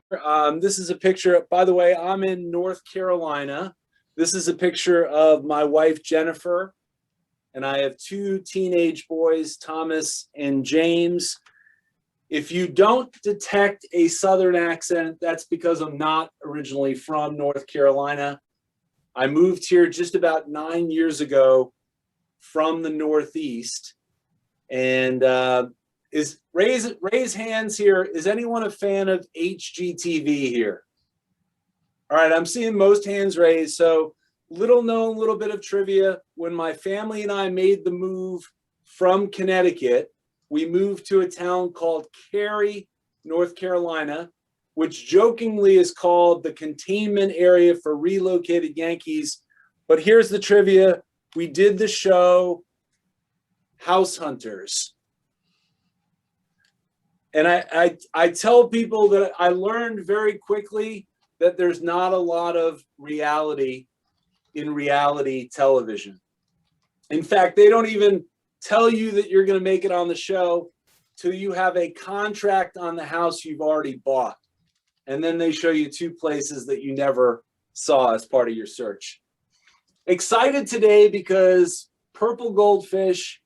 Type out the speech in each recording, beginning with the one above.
This is a picture, by the way, I'm in North Carolina. This is a picture of my wife, Jennifer, and I have two teenage boys, Thomas and James. If you don't detect a Southern accent, that's because I'm not originally from North Carolina. I moved here just about 9 years ago from the Northeast. And raise hands here. Is anyone a fan of HGTV here? All right, I'm seeing most hands raised. So little known, little bit of trivia. When my family and I made the move from Connecticut, we moved to a town called Cary, North Carolina, which jokingly is called the containment area for relocated Yankees. But here's the trivia. We did the show House Hunters. And I tell people that I learned very quickly that there's not a lot of reality in reality television. In fact, they don't even tell you that you're going to make it on the show till you have a contract on the house you've already bought. And then they show you two places that you never saw as part of your search. Excited today because Purple Goldfish,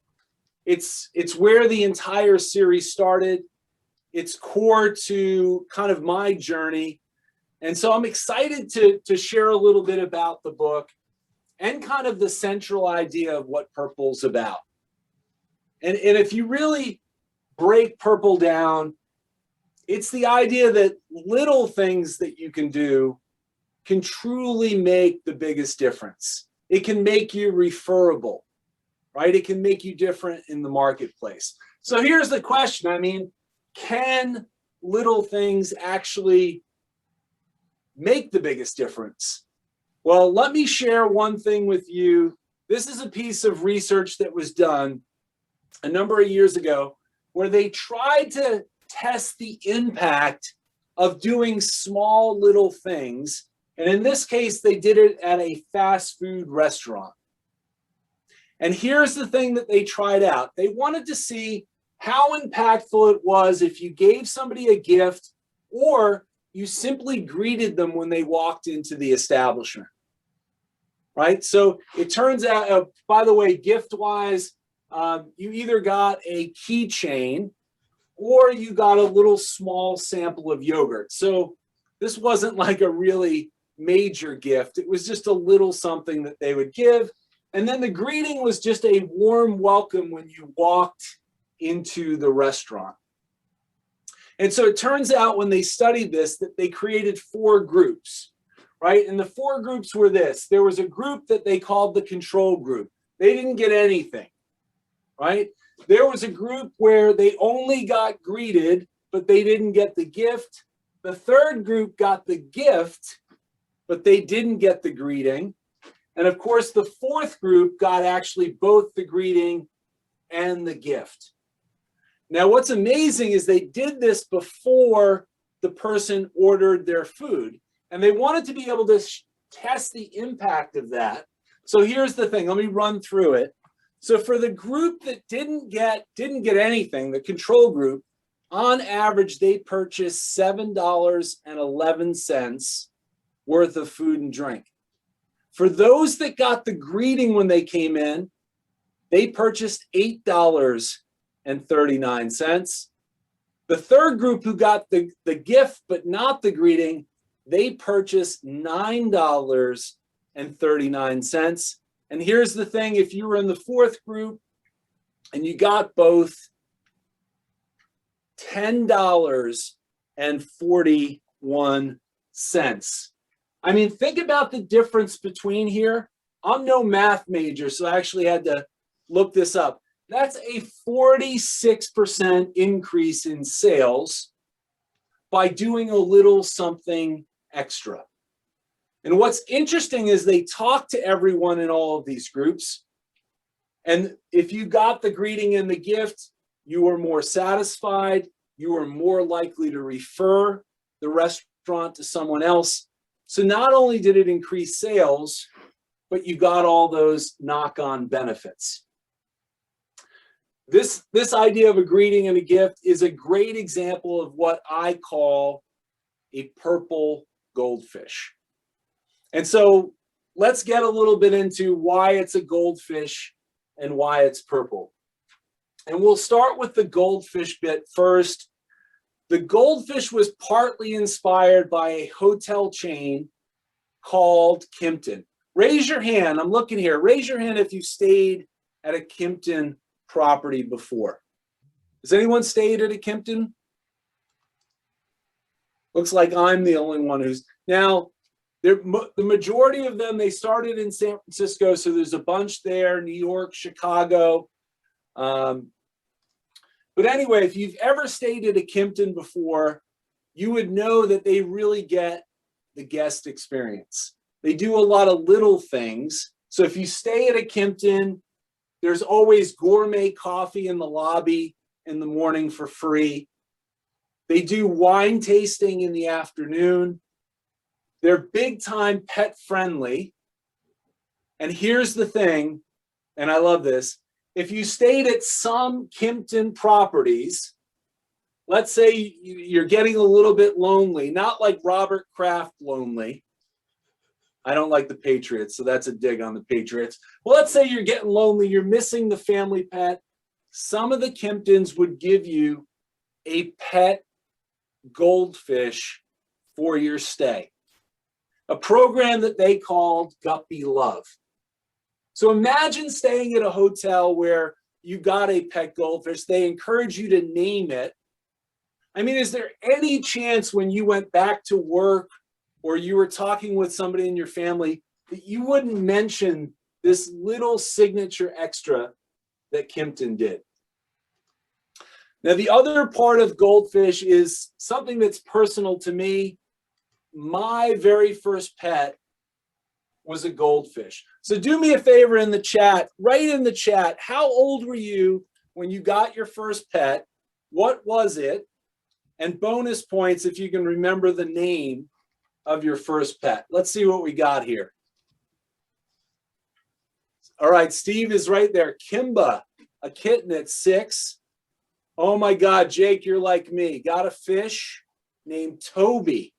it's where the entire series started. It's core to kind of my journey. And so I'm excited to share a little bit about the book and kind of the central idea of what Purple's about. And if you really break Purple down, it's the idea that little things that you can do can truly make the biggest difference. It can make you referable, right? It can make you different in the marketplace. So here's the question. I mean, can little things actually make the biggest difference? Well, let me share one thing with you. This is a piece of research that was done a number of years ago where they tried to test the impact of doing small little things. And in this case, they did it at a fast food restaurant. And here's the thing that they tried out. They wanted to see how impactful it was if you gave somebody a gift or you simply greeted them when they walked into the establishment, right? So it turns out, by the way, gift-wise, you either got a keychain or you got a little small sample of yogurt. So this wasn't like a really major gift. It was just a little something that they would give. And then the greeting was just a warm welcome when you walked into the restaurant. And so it turns out when they studied this that they created 4 groups, right? And the 4 groups were this. There was a group that they called the control group. They didn't get anything, right? There was a group where they only got greeted, but they didn't get the gift. The third group got the gift, but they didn't get the greeting. And of course, the fourth group got actually both the greeting and the gift. Now, what's amazing is they did this before the person ordered their food, and they wanted to be able to test the impact of that. So here's the thing. Let me run through it. So for the group that didn't get anything, the control group, on average, they purchased $7.11 worth of food and drink. For those that got the greeting when they came in, they purchased $8.39. The third group who got the gift but not the greeting, they purchased $9.39. And here's the thing, if you were in the fourth group and you got both, $10.41. I mean, think about the difference between here. I'm no math major, so I actually had to look this up. That's a 46% increase in sales by doing a little something extra. And what's interesting is they talk to everyone in all of these groups. And if you got the greeting and the gift, you were more satisfied. You were more likely to refer the restaurant to someone else. So not only did it increase sales, but you got all those knock-on benefits. This idea of a greeting and a gift is a great example of what I call a purple goldfish. And so let's get a little bit into why it's a goldfish and why it's purple. And we'll start with the goldfish bit first. The goldfish was partly inspired by a hotel chain called Kimpton. Raise your hand. I'm looking here. Raise your hand if you stayed at a Kimpton property before. Has anyone stayed at a Kimpton? Looks like I'm the only one who's. Now, the majority of them, they started in San Francisco, so there's a bunch there, New York, Chicago. But anyway, if you've ever stayed at a Kimpton before, you would know that they really get the guest experience. They do a lot of little things. So if you stay at a Kimpton, there's always gourmet coffee in the lobby in the morning for free. They do wine tasting in the afternoon. They're big time pet friendly. And here's the thing, and I love this. If you stayed at some Kimpton properties, let's say you're getting a little bit lonely, not like Robert Kraft lonely. I don't like the Patriots, so that's a dig on the Patriots. Well, let's say you're getting lonely, you're missing the family pet. Some of the Kimptons would give you a pet goldfish for your stay, a program that they called Guppy Love. So imagine staying at a hotel where you got a pet goldfish. They encourage you to name it. I mean, is there any chance when you went back to work or you were talking with somebody in your family that you wouldn't mention this little signature extra that Kimpton did? Now, the other part of goldfish is something that's personal to me. My very first pet was a goldfish. So do me a favor in the chat, write in the chat, how old were you when you got your first pet? What was it? And bonus points if you can remember the name of your first pet. Let's see what we got here. All right, Steve is right there. Kimba, a kitten at 6. Oh my God, Jake, you're like me. Got a fish named Toby.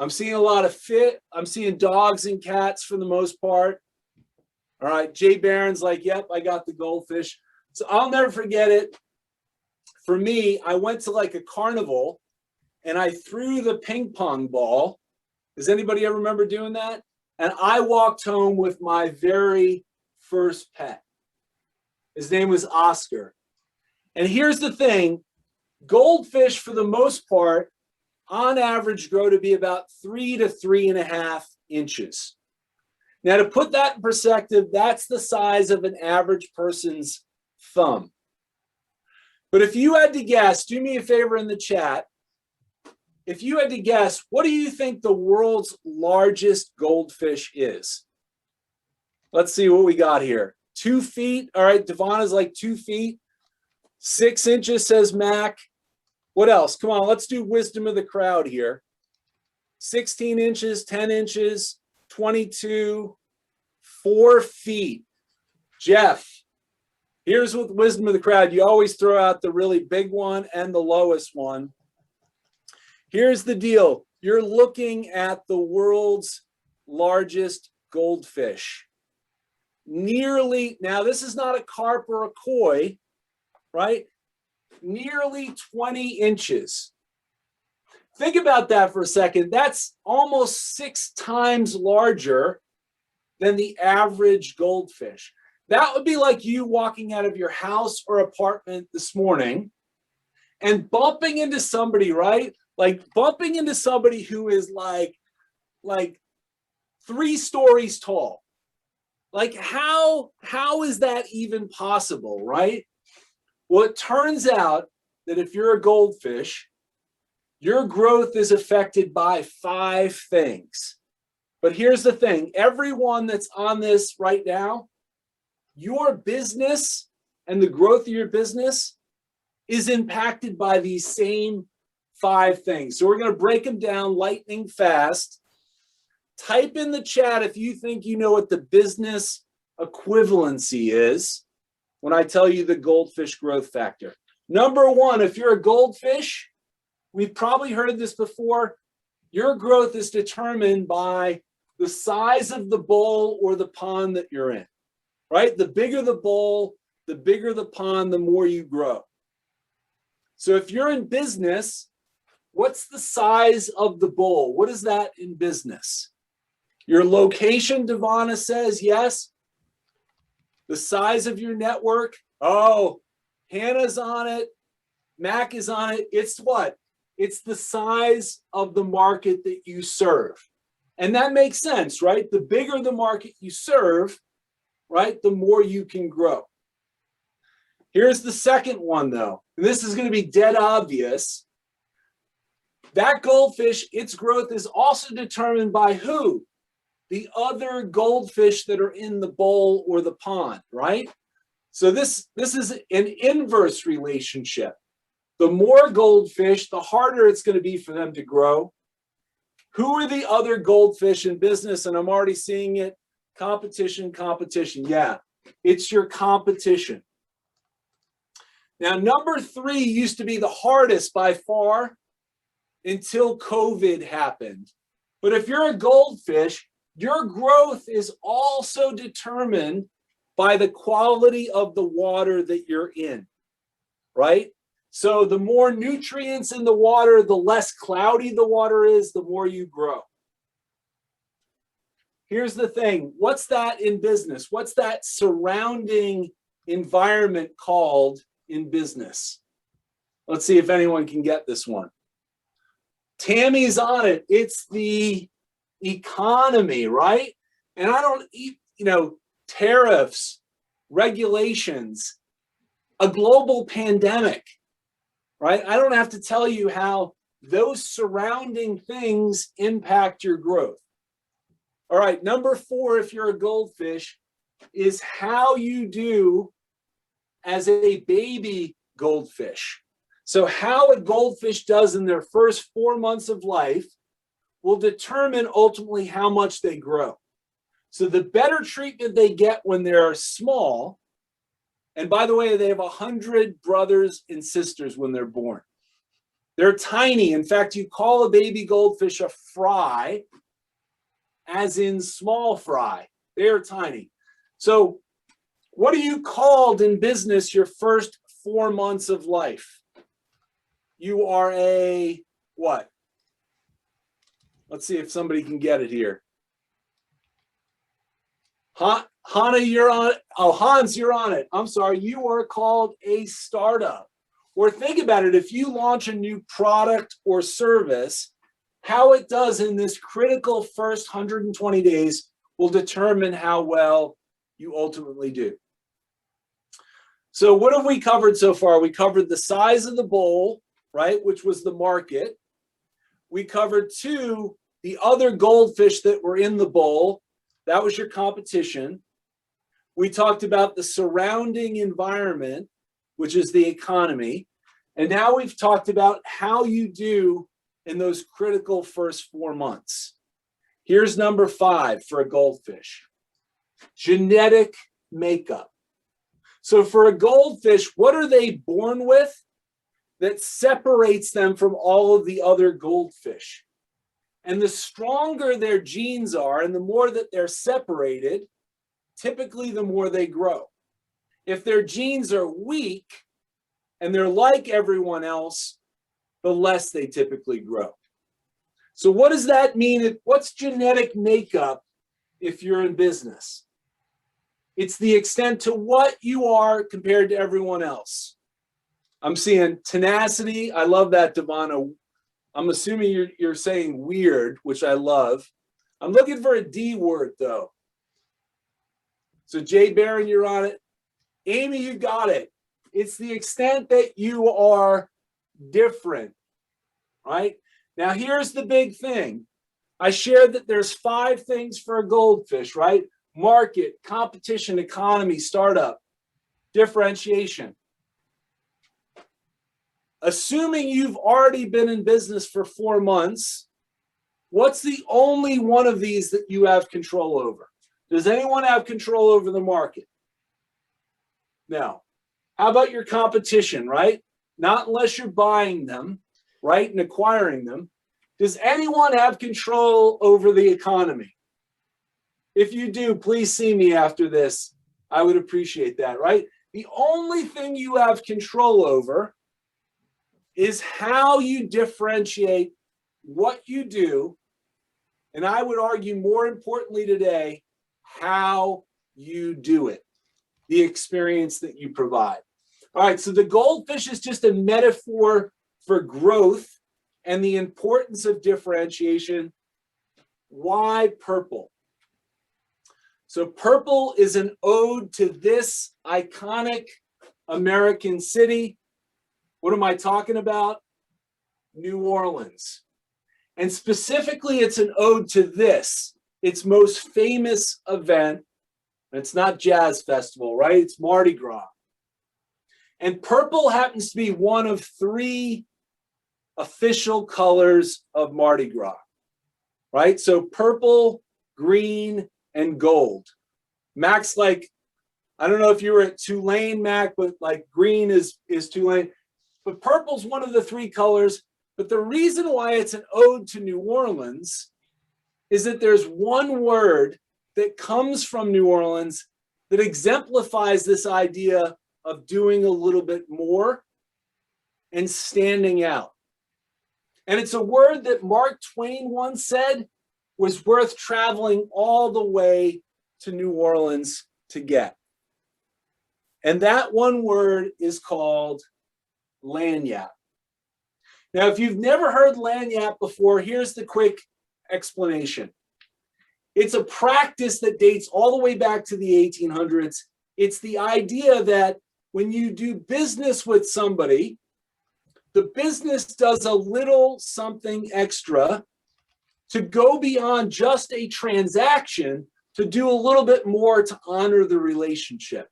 I'm seeing a lot of I'm seeing dogs and cats for the most part. All right, Jay Barron's like, yep, I got the goldfish. So I'll never forget it. For me, I went to like a carnival and I threw the ping pong ball. Does anybody ever remember doing that? And I walked home with my very first pet. His name was Oscar. And here's the thing, goldfish for the most part, on average, grow to be about 3 to 3.5 inches. Now, to put that in perspective, that's the size of an average person's thumb. But if you had to guess, do me a favor in the chat. If you had to guess, what do you think the world's largest goldfish is? Let's see what we got here. 2 feet. All right, Devana's like 2 feet. 6 inches, says Mac. What else? Come on, let's do wisdom of the crowd here. 16 inches, 10 inches, 22, 4 feet. Jeff, here's what wisdom of the crowd. You always throw out the really big one and the lowest one. Here's the deal. You're looking at the world's largest goldfish. Nearly, now this is not a carp or a koi, right? Nearly 20 inches. Think about that for a second. That's almost 6 times larger than the average goldfish. That would be like you walking out of your house or apartment this morning and bumping into somebody, right? Like bumping into somebody who is like 3 stories tall. Like how is that even possible, right? Well, it turns out that if you're a goldfish, your growth is affected by 5 things. But here's the thing, everyone that's on this right now, your business and the growth of your business is impacted by these same 5 things. So we're going to break them down lightning fast. Type in the chat if you think you know what the business equivalency is when I tell you the goldfish growth factor. Number 1, if you're a goldfish, we've probably heard this before. Your growth is determined by the size of the bowl or the pond that you're in, right? The bigger the bowl, the bigger the pond, the more you grow. So if you're in business, what's the size of the bowl? What is that in business? Your location, Devana says, yes. The size of your network. Oh, Hannah's on it. Mac is on it. It's what? It's the size of the market that you serve. And that makes sense, right? The bigger the market you serve, right, the more you can grow. Here's the second one, though. And this is going to be dead obvious. That goldfish, its growth is also determined by who? The other goldfish that are in the bowl or the pond, right? So this is an inverse relationship. The more goldfish, the harder it's going to be for them to grow. Who are the other goldfish in business? And I'm already seeing it. Competition, competition. Yeah, it's your competition. Now, number 3 used to be the hardest by far until COVID happened. But if you're a goldfish, your growth is also determined by the quality of the water that you're in, right? So the more nutrients in the water, the less cloudy the water is, the more you grow. Here's the thing. What's that in business? What's that surrounding environment called in business? Let's see if anyone can get this one. Tammy's on it. It's the economy, right? And I don't, tariffs, regulations, a global pandemic, right? I don't have to tell you how those surrounding things impact your growth. All right, number 4, if you're a goldfish, is how you do as a baby goldfish. So how a goldfish does in their first 4 months of life will determine ultimately how much they grow. So the better treatment they get when they're small, and by the way, they have 100 brothers and sisters when they're born. They're tiny. In fact, you call a baby goldfish a fry, as in small fry. They are tiny. So what are you called in business your first 4 months of life? You are a what? Let's see if somebody can get it here. Hannah, you're on it. Oh, Hans, you're on it. I'm sorry. You are called a startup. Or think about it. If you launch a new product or service, how it does in this critical first 120 days will determine how well you ultimately do. So what have we covered so far? We covered the size of the bowl, right, which was the market. We covered 2, the other goldfish that were in the bowl. That was your competition. We talked about the surrounding environment, which is the economy. And now we've talked about how you do in those critical first 4 months. Here's number 5 for a goldfish. Genetic makeup. So for a goldfish, what are they born with that separates them from all of the other goldfish? And the stronger their genes are and the more that they're separated, typically the more they grow. If their genes are weak and they're like everyone else, the less they typically grow. So what does that mean? What's genetic makeup if you're in business? It's the extent to what you are compared to everyone else. I'm seeing tenacity. I love that, Devana. I'm assuming you're saying weird, which I love. I'm looking for a D word, though. So Jay Barron, you're on it. Amy, you got it. It's the extent that you are different, right? Now, here's the big thing. I shared that there's 5 things for a goldfish, right? Market, competition, economy, startup, differentiation. Assuming you've already been in business for 4 months, what's the only one of these that you have control over? Does anyone have control over the market? No. How about your competition, right? Not unless you're buying them. right, and acquiring them. Does anyone have control over the economy? If you do, please see me after this. I would appreciate that, right? The only thing you have control over is how you differentiate what you do, and I would argue more importantly today, how you do it, the experience that you provide. All right, so the goldfish is just a metaphor for growth and the importance of differentiation. Why purple? So purple is an ode to this iconic American city. What am I talking about? New Orleans. And specifically, it's an ode to this, its most famous event. It's not Jazz Festival, right? It's Mardi Gras. And purple happens to be one of 3 official colors of Mardi Gras, right? So purple, green, and gold. Mac's like, I don't know if you were at Tulane, Mac, but like green is Tulane. But purple's one of the 3 colors. But the reason why it's an ode to New Orleans is that there's one word that comes from New Orleans that exemplifies this idea of doing a little bit more and standing out. And it's a word that Mark Twain once said was worth traveling all the way to New Orleans to get. And that one word is called Lagniappe. Now, if you've never heard Lagniappe before, here's the quick explanation. It's a practice that dates all the way back to the 1800s. It's the idea that when you do business with somebody, the business does a little something extra to go beyond just a transaction, to do a little bit more to honor the relationship,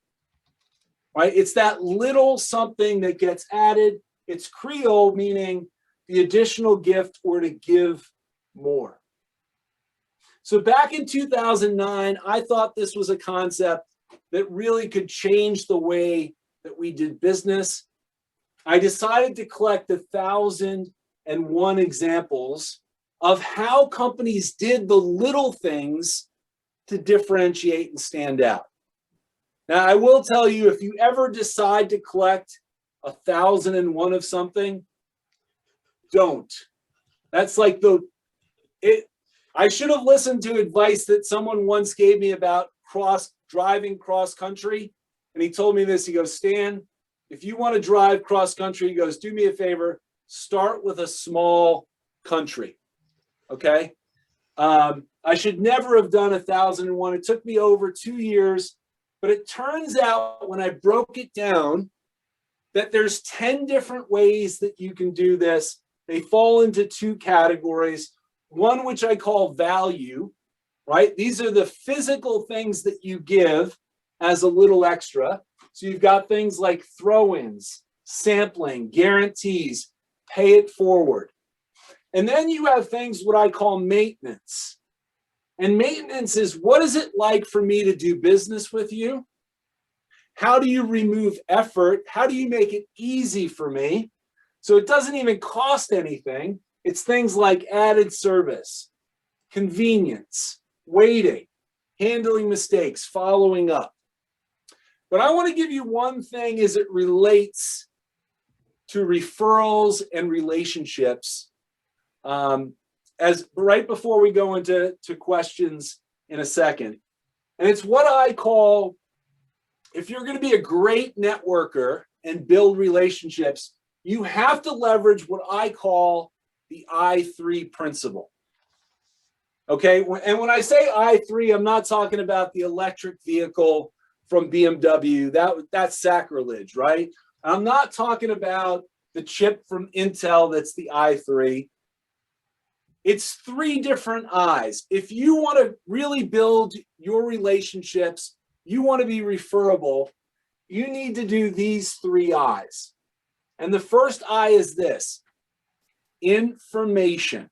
right? It's that little something that gets added. It's Creole, meaning the additional gift or to give more. So back in 2009, I thought this was a concept that really could change the way that we did business. I decided to collect 1,001 examples of how companies did the little things to differentiate and stand out. Now, I will tell you, if you ever decide to collect 1,001 of something, don't. That's like I should have listened to advice that someone once gave me about driving cross country. And he told me this, he goes, Stan, if you want to drive cross country, he goes, do me a favor, start with a small country, okay? I should never have done 1,001. It took me over 2 years, but it turns out when I broke it down that there's 10 different ways that you can do this. They fall into 2 categories. One, which I call value, right? These are the physical things that you give as a little extra. So you've got things like throw-ins, sampling, guarantees, pay it forward. And then you have things what I call maintenance. And maintenance is, what is it like for me to do business with you? How do you remove effort? How do you make it easy for me? So it doesn't even cost anything. It's things like added service, convenience, waiting, handling mistakes, following up. But I want to give you one thing as it relates to referrals and relationships, as right before we go into questions in a second. And it's what I call, if you're going to be a great networker and build relationships, you have to leverage what I call the I3 principle. Okay, and when I say I3, I'm not talking about the electric vehicle from BMW. That's sacrilege, right? I'm not talking about the chip from Intel that's the I3. It's 3 different I's. If you want to really build your relationships, you want to be referable, you need to do these 3 I's. And the first I is this: information,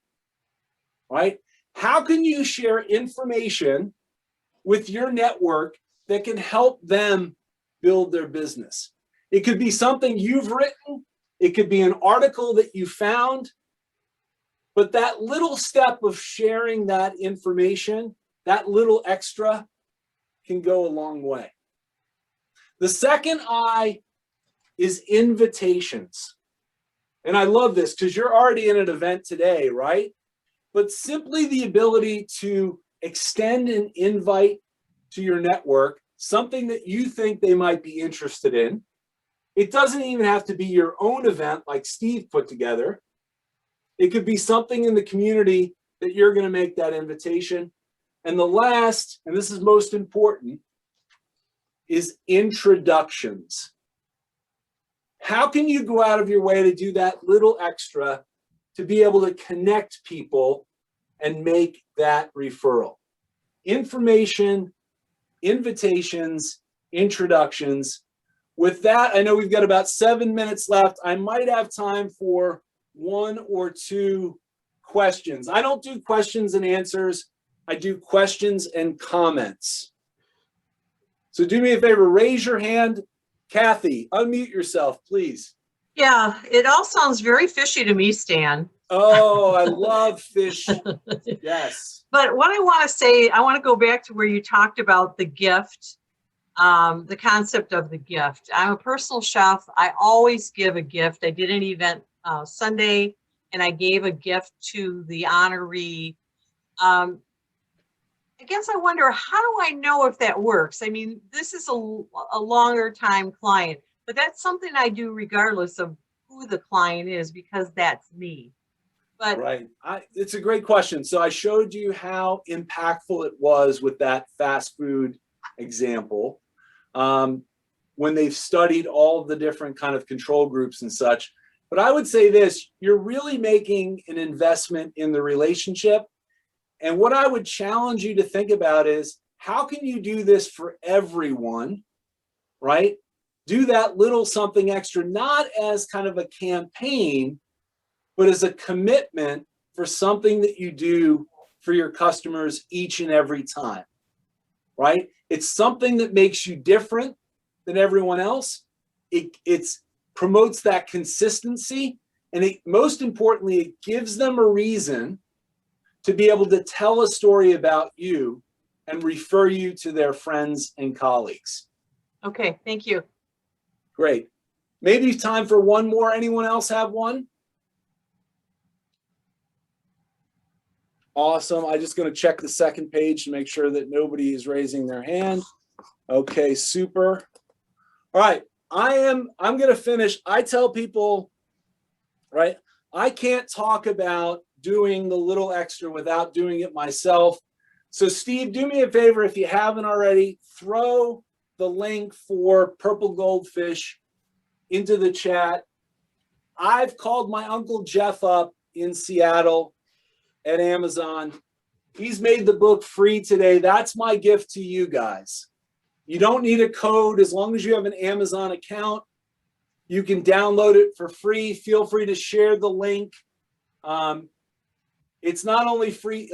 right? How can you share information with your network that can help them build their business? It could be something you've written. It could be an article that you found, but that little step of sharing that information, that little extra, can go a long way. The second I is invitations. And I love this because you're already in an event today, right? But simply the ability to extend an invite to your network, something that you think they might be interested in. It doesn't even have to be your own event like Steve put together. It could be something in the community that you're going to make that invitation. And the last, and this is most important, is introductions. How can you go out of your way to do that little extra to be able to connect people and make that referral? Information, invitations, introductions. With that, I know we've got about 7 minutes left. I might have time for 1 or 2 questions. I don't do questions and answers. I do questions and comments. So do me a favor, raise your hand. Kathy, unmute yourself, please. Yeah, it all sounds very fishy to me, Stan. Oh, I love fish. Yes. But what I want to say, I want to go back to where you talked about the gift, the concept of the gift. I'm a personal chef. I always give a gift. I did an event Sunday, and I gave a gift to the honoree. I guess I wonder, how do I know if that works? I mean, this is a longer time client, but that's something I do regardless of who the client is, because that's me. But right. It's a great question. So I showed you how impactful it was with that fast food example. When they've studied all of the different kind of control groups and such. But I would say this, you're really making an investment in the relationship. And what I would challenge you to think about is, how can you do this for everyone, right? Do that little something extra, not as kind of a campaign, but as a commitment for something that you do for your customers each and every time, right? It's something that makes you different than everyone else. It promotes that consistency, and most importantly, it gives them a reason to be able to tell a story about you and refer you to their friends and colleagues. okay, thank you. Great. Maybe time for one more. Anyone else have one? Awesome. I'm just going to check the second page to make sure that nobody is raising their hand. Okay, super. All right. I'm going to finish. I tell people, right, I can't talk about doing the little extra without doing it myself. So Steve, do me a favor, if you haven't already, throw the link for Purple Goldfish into the chat. I've called my Uncle Jeff up in Seattle at Amazon. He's made the book free today. That's my gift to you guys. You don't need a code. As long as you have an Amazon account, you can download it for free. Feel free to share the link. It's not only free,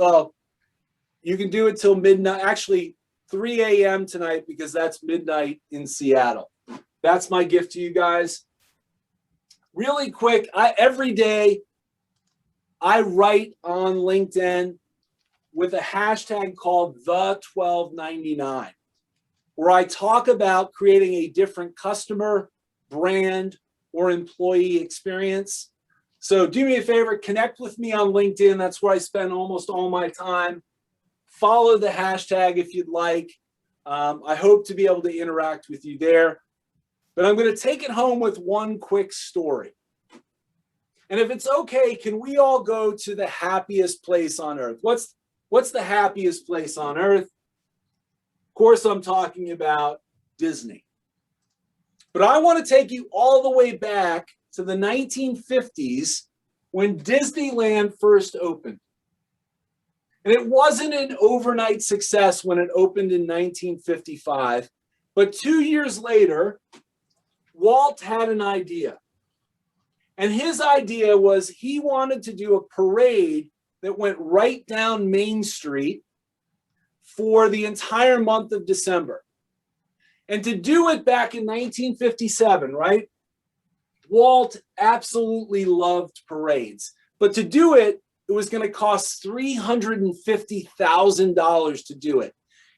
you can do it till midnight, actually 3 a.m. tonight, because that's midnight in Seattle. That's my gift to you guys. Really quick, every day I write on LinkedIn with a hashtag called the1299, where I talk about creating a different customer, brand, or employee experience. So do me a favor, connect with me on LinkedIn. That's where I spend almost all my time. Follow the hashtag if you'd like. I hope to be able to interact with you there. But I'm going to take it home with one quick story. And if it's okay, can we all go to the happiest place on earth? What's the happiest place on earth? Of course, I'm talking about Disney. But I want to take you all the way back to the 1950s when Disneyland first opened. And it wasn't an overnight success when it opened in 1955. But 2 years later, Walt had an idea. And his idea was he wanted to do a parade that went right down Main Street for the entire month of December. And to do it back in 1957, right? Walt absolutely loved parades, but to do it, it was going to cost $350,000 to do it.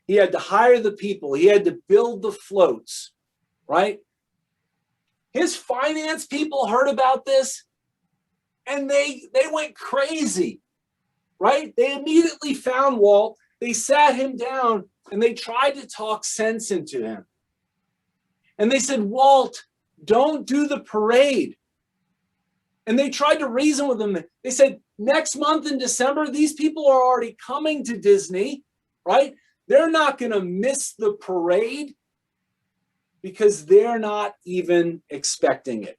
He had to hire the people. He had to build the floats, right? His finance people heard about this and they went crazy, right? They immediately found Walt. They sat him down and they tried to talk sense into him. And they said, Walt, don't do the parade. And they tried to reason with him. They said, next month in December, these people are already coming to Disney, right? They're not going to miss the parade because they're not even expecting it.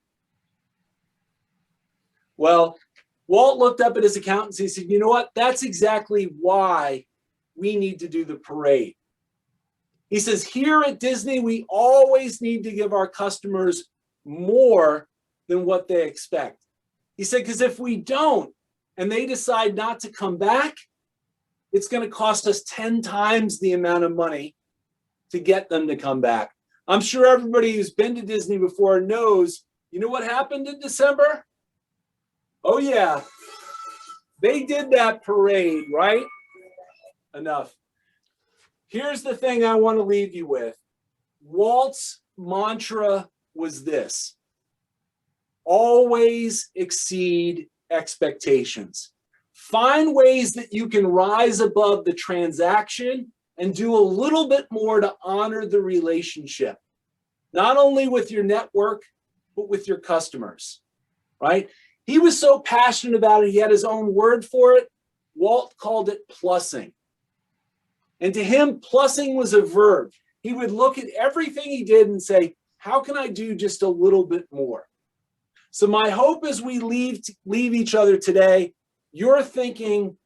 Well, Walt looked up at his accountants. He said, you know what? That's exactly why we need to do the parade. He says, here at Disney, we always need to give our customers more than what they expect. He said, because if we don't, and they decide not to come back, it's going to cost us 10 times the amount of money to get them to come back. I'm sure everybody who's been to Disney before knows, you know what happened in December? Oh yeah, they did that parade, right? Enough. Here's the thing I want to leave you with. Walt's mantra was this: always exceed expectations. Find ways that you can rise above the transaction and do a little bit more to honor the relationship, not only with your network, but with your customers, right? He was so passionate about it, he had his own word for it. Walt called it plussing. And to him, plussing was a verb. He would look at everything he did and say, how can I do just a little bit more? So my hope as we leave each other today, you're thinking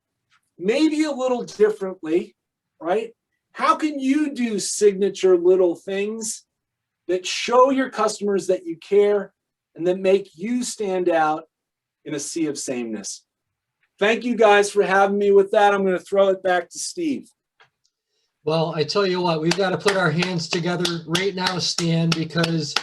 maybe a little differently, right? How can you do signature little things that show your customers that you care and that make you stand out in a sea of sameness? Thank you guys for having me. With that, I'm going to throw it back to Steve. Well, I tell you what, we've got to put our hands together right now, Stan, because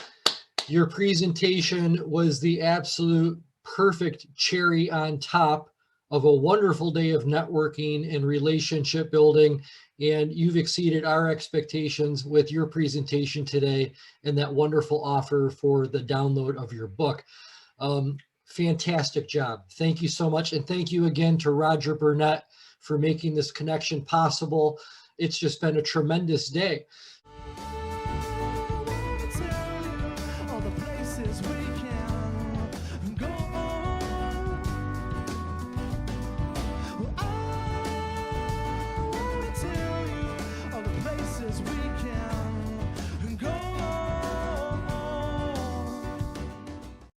your presentation was the absolute perfect cherry on top of a wonderful day of networking and relationship building. And you've exceeded our expectations with your presentation today and that wonderful offer for the download of your book. Fantastic job. Thank you so much. And thank you again to Roger Burnett for making this connection possible. It's just been a tremendous day.